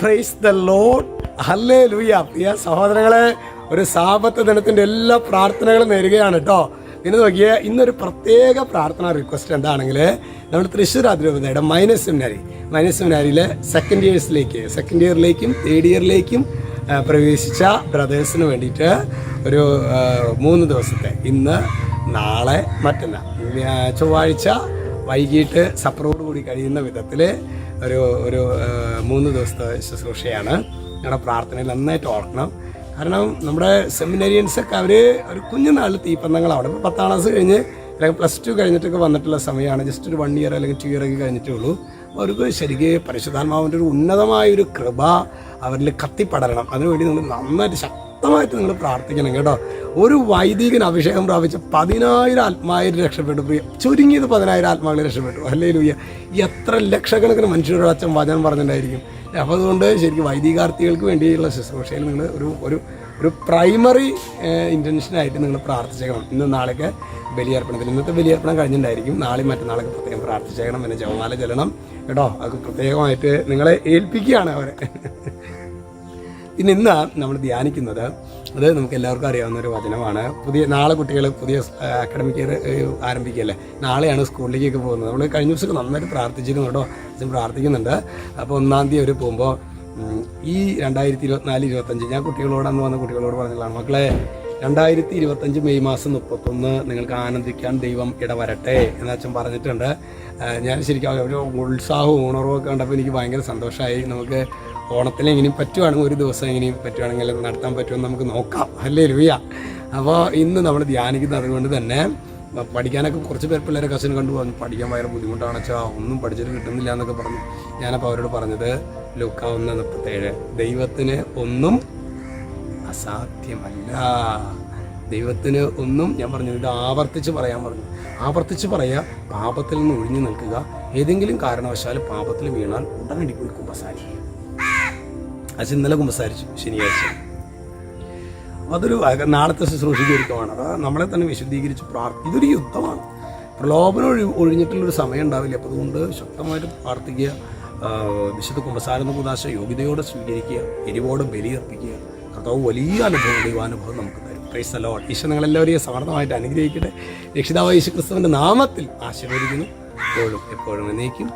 Praise the Lord. Hallelujah. പ്രിയ സഹോദരങ്ങളെ, ഒരു Sabbath ദിനത്തിൻ്റെ എല്ലാ പ്രാർത്ഥനകളും നേരുകയാണ് കേട്ടോ. ഇന്ന് നോക്കിയേ, ഇന്നൊരു പ്രത്യേക പ്രാർത്ഥന റിക്വസ്റ്റ് എന്താണെങ്കിൽ, നമ്മൾ തൃശ്ശൂർ അതിരൂപതയുടെ മൈനസ് സെമിനാരിയിലെ സെക്കൻഡ് ഇയറിലേക്കും തേർഡ് ഇയറിലേക്കും പ്രവേശിച്ച ബ്രദേഴ്സിന് വേണ്ടിയിട്ട് ഒരു 3 ദിവസത്തെ, ഇന്ന് നാളെ മറ്റന്നാൾ ചൊവ്വാഴ്ച വൈകിട്ട് സപ്പറോടുകൂടി കഴിയുന്ന വിധത്തിൽ ഒരു 3 ദിവസത്തെ ശുശ്രൂഷയാണ്. ഞങ്ങളുടെ പ്രാർത്ഥനയിൽ നന്നായിട്ട് ഓർക്കണം. കാരണം നമ്മുടെ സെമിനേറിയൻസൊക്കെ അവർ ഒരു കുഞ്ഞുനാളിൽ തീപ്പന്തങ്ങളാണ്. ഇപ്പോൾ 10ാം ക്ലാസ് കഴിഞ്ഞ് അല്ലെങ്കിൽ +2 കഴിഞ്ഞിട്ടൊക്കെ വന്നിട്ടുള്ള സമയമാണ്. ജസ്റ്റ് ഒരു 1 ഇയർ അല്ലെങ്കിൽ 2 ഇയറൊക്കെ കഴിഞ്ഞിട്ടേ ഉള്ളൂ. അവർക്ക് ശരിക്കും പരിശുദ്ധാത്മാവിൻ്റെ ഒരു ഉന്നതമായൊരു കൃപ അവരിൽ കത്തിപ്പടരണം. അതിനുവേണ്ടി നിങ്ങൾ നന്നായിട്ട് ശക്തമായിട്ട് നിങ്ങൾ പ്രാർത്ഥിക്കണം കേട്ടോ. ഒരു വൈദികൻ അഭിഷേകം പ്രാപിച്ച 10,000 ആത്മാവിൽ രക്ഷപ്പെട്ടു. ചുരുങ്ങിയത് 10,000 ആത്മാക്കൾ രക്ഷപ്പെട്ടു. ഹല്ലേലൂയ. എത്ര ലക്ഷക്കണക്കിന് മനുഷ്യരുടെ അച്ഛൻ വചനം പറഞ്ഞിട്ടുണ്ടായിരിക്കും. അപ്പോൾ അതുകൊണ്ട് ശരിക്കും വൈദികാർത്ഥികൾക്ക് വേണ്ടിയുള്ള ശുശ്രൂഷയിൽ നിങ്ങൾ ഒരു പ്രൈമറി ഇൻറ്റൻഷനായിട്ട് നിങ്ങൾ പ്രാർത്ഥിച്ചേക്കണം. ഇന്നും നാളേക്ക് ബലിയർപ്പണത്തിന്, ഇന്നത്തെ ബലിയർപ്പണം കഴിഞ്ഞിട്ടുണ്ടായിരിക്കും. നാളെയും മറ്റന്നാളൊക്കെ പ്രത്യേകം പ്രാർത്ഥിച്ചേക്കണം. പിന്നെ ജപമാല ചെല്ലണം കേട്ടോ. അത് പ്രത്യേകമായിട്ട് നിങ്ങളെ ഏൽപ്പിക്കുകയാണ് അവരെ. പിന്നെ ഇന്ന് നമ്മൾ ധ്യാനിക്കുന്നത്, അത് നമുക്ക് എല്ലാവർക്കും അറിയാവുന്ന ഒരു വചനമാണ്. നാളെ കുട്ടികൾ പുതിയ അക്കാഡമിക് ഇയർ ആരംഭിക്കുകയല്ലേ. നാളെയാണ് സ്കൂളിലേക്കൊക്കെ പോകുന്നത്. നമ്മൾ കഴിഞ്ഞ ദിവസമൊക്കെ നന്നായിട്ട് പ്രാർത്ഥിച്ചിരുന്നു കേട്ടോ. അച്ഛൻ പ്രാർത്ഥിക്കുന്നുണ്ട്. അപ്പോൾ 1-ാം തീയതി അവർ പോകുമ്പോൾ ഈ 2024-25 ഞാൻ കുട്ടികളോട് വന്ന കുട്ടികളോട് പറഞ്ഞതാണ്, മക്കളെ 2025 മെയ് മാസം 31 നിങ്ങൾക്ക് ആനന്ദിക്കാൻ ദൈവം ഇടവരട്ടെ എന്ന് അച്ഛൻ പറഞ്ഞിട്ടുണ്ട്. ഞാൻ ശരിക്കും ഒരു ഉത്സാഹവും ഉണർവും ഒക്കെ കണ്ടപ്പോൾ എനിക്ക് ഭയങ്കര സന്തോഷമായി. നമുക്ക് ഓണത്തിന് എങ്ങനെയും പറ്റുവാണെങ്കിൽ, ഒരു ദിവസം എങ്ങനെയും പറ്റുവാണെങ്കിൽ നടത്താൻ പറ്റുമെന്ന് നമുക്ക് നോക്കാം. ഹല്ലേലൂയ. അപ്പോൾ ഇന്ന് നമ്മൾ ധ്യാനിക്കുന്നത് അതുകൊണ്ട് തന്നെ പഠിക്കാനൊക്കെ കുറച്ച് പേർ പിള്ളേരെ കസിൻ കണ്ടു പറഞ്ഞു, പഠിക്കാൻ ഭയങ്കര ബുദ്ധിമുട്ടാണ് വെച്ചാൽ, ഒന്നും പഠിച്ചിട്ട് കിട്ടുന്നില്ല എന്നൊക്കെ പറഞ്ഞു. ഞാനപ്പോൾ അവരോട് പറഞ്ഞത് ലൂക്കാ 1:37, ദൈവത്തിന് ഒന്നും അസാധ്യമല്ല. ദൈവത്തിന് ഒന്നും, ഞാൻ പറഞ്ഞു ഇത് ആവർത്തിച്ച് പറയാൻ പറഞ്ഞു. ആവർത്തിച്ച് പറയുക, പാപത്തിൽ നിന്ന് ഒഴിഞ്ഞു നിൽക്കുക. ഏതെങ്കിലും കാരണവശാൽ പാപത്തിൽ വീണാൽ ഉടനടി പോയി കുമ്പസാരിക്കുക. അത് ഇന്നലെ കുമ്പസാരിച്ചു, ശനിയാഴ്ച. അതൊരു നാളത്തെ ശുശ്രൂഷയ്ക്ക് ഒരുക്കമാണ്. അത് നമ്മളെ തന്നെ വിശുദ്ധീകരിച്ച് ഇതൊരു യുദ്ധമാണ്. പ്രലോഭനം ഒഴിഞ്ഞിട്ടുള്ളൊരു സമയം ഉണ്ടാവില്ല. അപ്പോൾ അതുകൊണ്ട് ശക്തമായിട്ട് പ്രാർത്ഥിക്കുക. വിശുദ്ധ കുമ്പസാരം കൂദാശ യോഗ്യതയോടെ സ്വീകരിക്കുക, എരിവോടെ ബലിയർപ്പിക്കുക. കർത്താവ് വലിയ അനുഭവം, ദൈവാനുഭവം നമുക്ക് തരും. Praise the Lord. ഈശോ നിങ്ങളെല്ലാവരെയും സമർത്ഥമായിട്ട് അനുഗ്രഹിക്കട്ടെ. രക്ഷിതാവായ യേശുക്രിസ്തുവിൻ്റെ നാമത്തിൽ ആശീർവദിക്കുന്നു. എപ്പോഴും എന്നേക്കും.